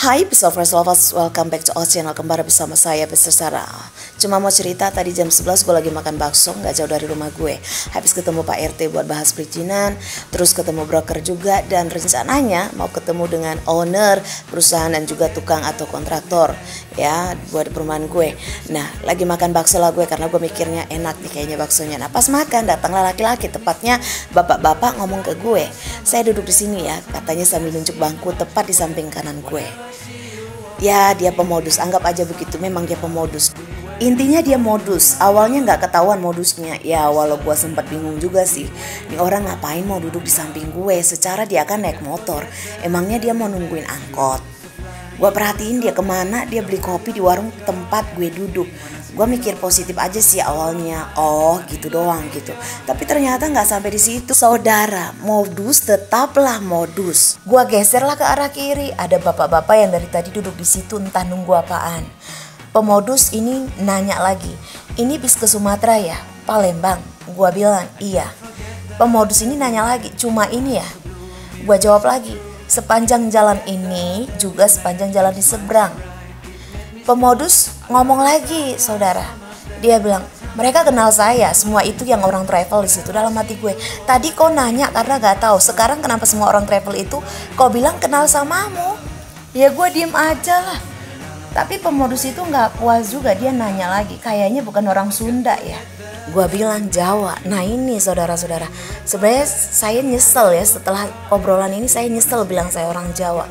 Hai Pixelverse lovers, welcome back to our channel. Kembali bersama saya Besar Sarah. Cuma mau cerita, tadi jam 11 gue lagi makan bakso gak jauh dari rumah gue. Habis ketemu Pak RT buat bahas perizinan, terus ketemu broker juga, dan rencananya mau ketemu dengan owner perusahaan dan juga tukang atau kontraktor ya buat perumahan gue. Nah lagi makan bakso lah gue karena gue mikirnya enak nih kayaknya baksonya. Nah pas makan datanglah laki-laki, tepatnya bapak-bapak ngomong ke gue. Saya duduk di sini ya, katanya sambil nunjuk bangku tepat di samping kanan gue. Ya dia pemodus, anggap aja begitu, memang dia pemodus. Intinya dia modus, awalnya nggak ketahuan modusnya. Ya walau gue sempat bingung juga sih, ini orang ngapain mau duduk di samping gue, secara dia kan naik motor, emangnya dia mau nungguin angkot. Gue perhatiin dia kemana, dia beli kopi di warung tempat gue duduk. Gue mikir positif aja sih awalnya, oh gitu doang gitu. Tapi ternyata nggak sampai di situ. Saudara, modus tetaplah modus. Gue geserlah ke arah kiri, ada bapak-bapak yang dari tadi duduk di situ entah nunggu apaan. Pemodus ini nanya lagi, ini bis ke Sumatera ya, Palembang? Gue bilang iya. Pemodus ini nanya lagi, cuma ini ya? Gue jawab lagi, sepanjang jalan ini juga sepanjang jalan di seberang. Pemodus ngomong lagi, saudara. Dia bilang, mereka kenal saya, semua itu yang orang travel di situ. Dalam hati gue, tadi kau nanya karena gak tahu, sekarang kenapa semua orang travel itu kau bilang kenal samamu? Ya gue diem aja lah. Tapi pemodus itu gak puas juga, dia nanya lagi, kayaknya bukan orang Sunda ya. Gue bilang Jawa. Nah ini saudara-saudara, sebenarnya saya nyesel ya, setelah obrolan ini saya nyesel bilang saya orang Jawa.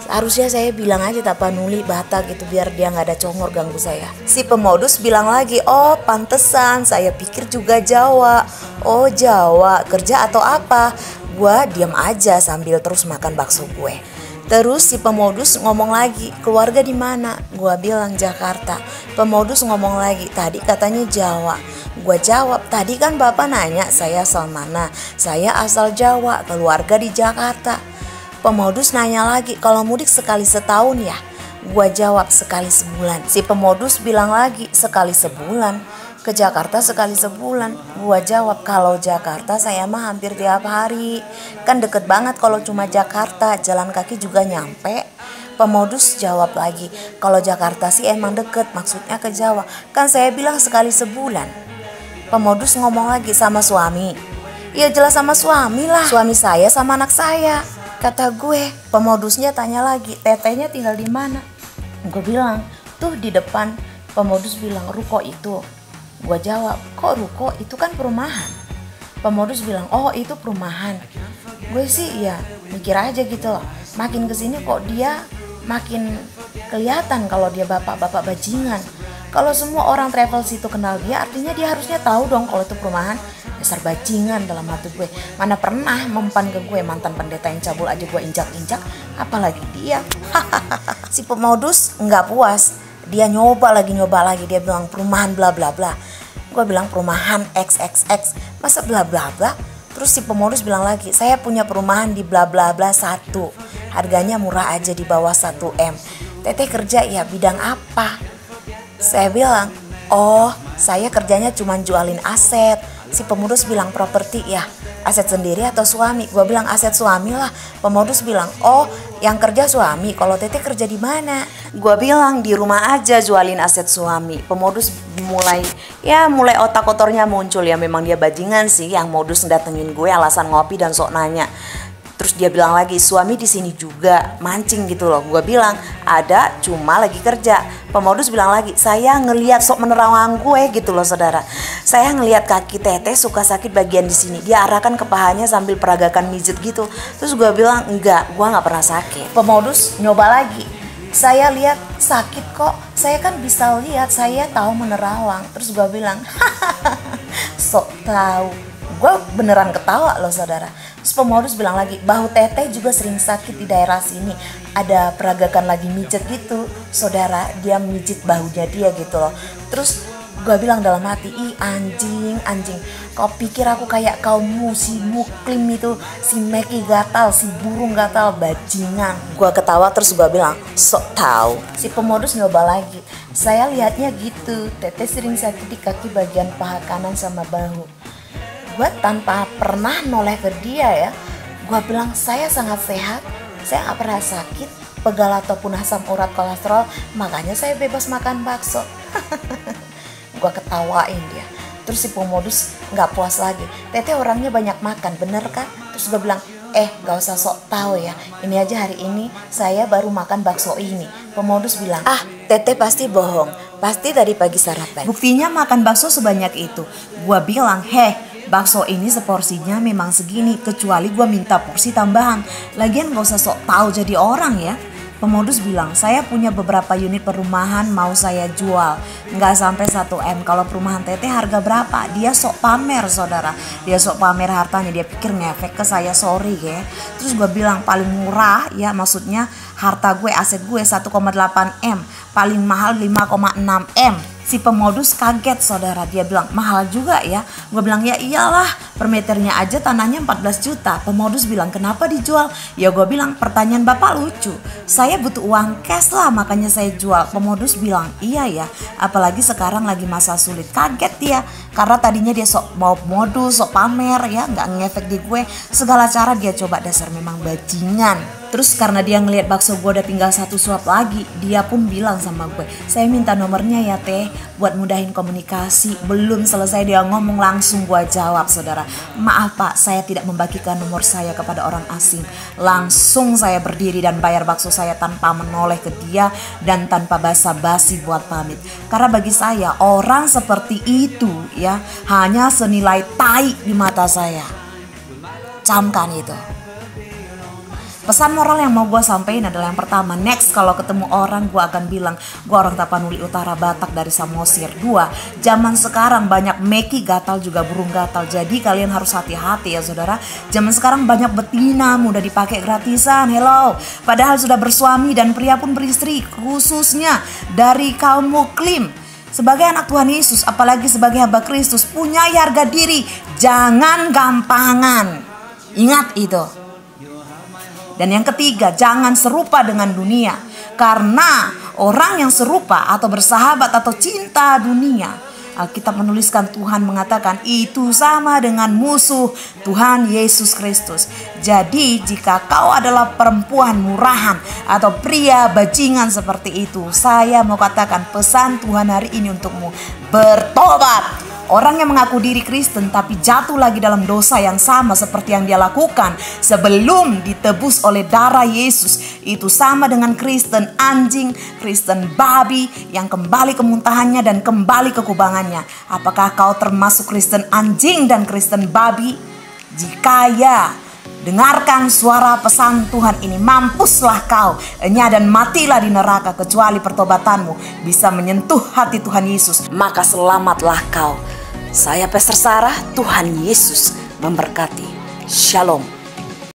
Harusnya saya bilang aja Tapanuli, Batak gitu, biar dia gak ada congor ganggu saya. Si pemodus bilang lagi, oh pantesan, saya pikir juga Jawa. Oh Jawa, kerja atau apa? Gua diam aja sambil terus makan bakso gue. Terus si pemodus ngomong lagi, keluarga di mana? Gua bilang Jakarta. Pemodus ngomong lagi, tadi katanya Jawa. Gua jawab, tadi kan bapak nanya saya asal mana? Saya asal Jawa, keluarga di Jakarta. Pemodus nanya lagi, kalau mudik sekali setahun ya? Gua jawab sekali sebulan. Si pemodus bilang lagi, sekali sebulan? Ke Jakarta sekali sebulan. Gua jawab, kalau Jakarta saya mah hampir tiap hari. Kan deket banget kalau cuma Jakarta, jalan kaki juga nyampe. Pemodus jawab lagi, kalau Jakarta sih emang deket, maksudnya ke Jawa. Kan saya bilang sekali sebulan. Pemodus ngomong lagi, sama suami? Ya jelas sama suami lah, suami saya sama anak saya. Kata gue. Pemodusnya tanya lagi, tetenya tinggal di mana? Gue bilang, tuh di depan. Pemodus bilang, ruko itu. Gue jawab, kok ruko? Itu kan perumahan. Pemodus bilang, oh itu perumahan. Gue sih ya mikir aja gitu loh, makin kesini kok dia makin kelihatan kalau dia bapak-bapak bajingan. Kalau semua orang travel situ kenal dia, artinya dia harusnya tahu dong kalau itu perumahan. Dasar bajingan dalam hati gue. Mana pernah mempan ke gue, mantan pendeta yang cabul aja gue injak-injak, apalagi dia. Si pemodus nggak puas, dia nyoba lagi, dia bilang perumahan bla bla bla. Gue bilang perumahan XXX, masa bla bla bla. Terus si pemodus bilang lagi, saya punya perumahan di bla bla bla 1, harganya murah aja di bawah 1 M. Teteh kerja ya bidang apa? Saya bilang, oh saya kerjanya cuma jualin aset. Si pemodus bilang properti ya, aset sendiri atau suami? Gue bilang aset suami lah. Pemodus bilang, oh yang kerja suami, kalau teteh kerja di mana? Gue bilang di rumah aja jualin aset suami. Pemodus mulai otak kotornya muncul ya, memang dia bajingan sih yang modus datengin gue alasan ngopi dan sok nanya. Terus dia bilang lagi, suami di sini juga, mancing gitu loh. Gue bilang, ada, cuma lagi kerja. Pemodus bilang lagi, saya ngelihat sok menerawang gue gitu loh saudara. Saya ngelihat kaki teteh suka sakit bagian di sini. Dia arahkan ke pahanya sambil peragakan mijet gitu. Terus gue bilang, enggak, gue nggak pernah sakit. Pemodus nyoba lagi, saya lihat sakit kok. Saya kan bisa lihat, saya tahu menerawang. Terus gue bilang, sok tahu. Gue beneran ketawa loh saudara. Terus pemodus bilang lagi, bahu teteh juga sering sakit di daerah sini. Ada peragakan lagi mijet gitu. Saudara, dia mijit bahunya dia gitu loh. Terus gue bilang dalam hati, ih anjing. Kau pikir aku kayak kaummu, si Muklim itu, si Meki gatal, si burung gatal, bajingan. Gue ketawa terus gue bilang, sok tahu. Si pemodus nyoba lagi, saya lihatnya gitu. Teteh sering sakit di kaki bagian paha kanan sama bahu. Gue tanpa pernah noleh ke dia ya, gue bilang saya sangat sehat, saya gak pernah sakit. pegal ataupun asam urat kolesterol, makanya saya bebas makan bakso. Gua ketawain dia. Terus si pemodus nggak puas lagi. Teteh orangnya banyak makan, bener kan? Terus gue bilang, gak usah sok tahu ya. Ini aja hari ini saya baru makan bakso ini. Pemodus bilang, Teteh pasti bohong. Pasti tadi pagi sarapan. Buktinya makan bakso sebanyak itu. Gua bilang, bakso ini seporsinya memang segini, kecuali gua minta porsi tambahan. Lagian gak usah sok tahu jadi orang ya. Pemodus bilang, saya punya beberapa unit perumahan mau saya jual. Nggak sampai 1 M. Kalau perumahan Teteh harga berapa? Dia sok pamer, saudara. Dia sok pamer hartanya. Dia pikir ngefek ke saya, sorry ya. Terus gue bilang paling murah ya, maksudnya harta gue, aset gue 1,8 M. Paling mahal 5,6 M. Si pemodus kaget, saudara. Dia bilang, mahal juga ya. Gue bilang, ya iyalah, per meternya aja tanahnya 14 juta. Pemodus bilang, kenapa dijual? Ya gue bilang, pertanyaan bapak lucu. Saya butuh uang cash lah, makanya saya jual. Pemodus bilang, iya ya, apalagi sekarang lagi masa sulit. Kaget dia, karena tadinya dia sok mau modus, sok pamer ya, nggak ngefek di gue. Segala cara dia coba, dasar memang bajingan. Terus karena dia ngelihat bakso gue udah tinggal 1 suap lagi, dia pun bilang sama gue, saya minta nomornya ya teh, buat mudahin komunikasi. Belum selesai dia ngomong, langsung gue jawab, saudara. Maaf pak, saya tidak membagikan nomor saya kepada orang asing. Langsung saya berdiri dan bayar bakso saya tanpa menoleh ke dia dan tanpa basa-basi buat pamit. Karena bagi saya orang seperti itu ya hanya senilai tai di mata saya. Camkan itu. Pesan moral yang mau gue sampein adalah yang pertama, next kalau ketemu orang gue akan bilang, gue orang Tapanuli Utara, Batak dari Samosir. 2, zaman sekarang banyak meki gatal juga burung gatal, jadi kalian harus hati-hati ya saudara. Zaman sekarang banyak betina mudah dipakai gratisan, hello. Padahal sudah bersuami dan pria pun beristri, khususnya dari kaum Muslim. Sebagai anak Tuhan Yesus, apalagi sebagai hamba Kristus, punya harga diri, jangan gampangan. Ingat itu. Dan yang ketiga, jangan serupa dengan dunia. Karena orang yang serupa atau bersahabat atau cinta dunia, Alkitab menuliskan, Tuhan mengatakan itu sama dengan musuh Tuhan Yesus Kristus. Jadi jika kau adalah perempuan murahan atau pria bajingan seperti itu, saya mau katakan pesan Tuhan hari ini untukmu, bertobat. Orang yang mengaku diri Kristen tapi jatuh lagi dalam dosa yang sama seperti yang dia lakukan sebelum ditebus oleh darah Yesus, itu sama dengan Kristen anjing, Kristen babi yang kembali ke muntahannya dan kembali ke kubangannya. Apakah kau termasuk Kristen anjing dan Kristen babi? Jika ya, dengarkan suara pesan Tuhan ini, mampuslah kau, enya dan matilah di neraka kecuali pertobatanmu bisa menyentuh hati Tuhan Yesus, maka selamatlah kau. Saya Pastor Sarah, Tuhan Yesus memberkati. Shalom.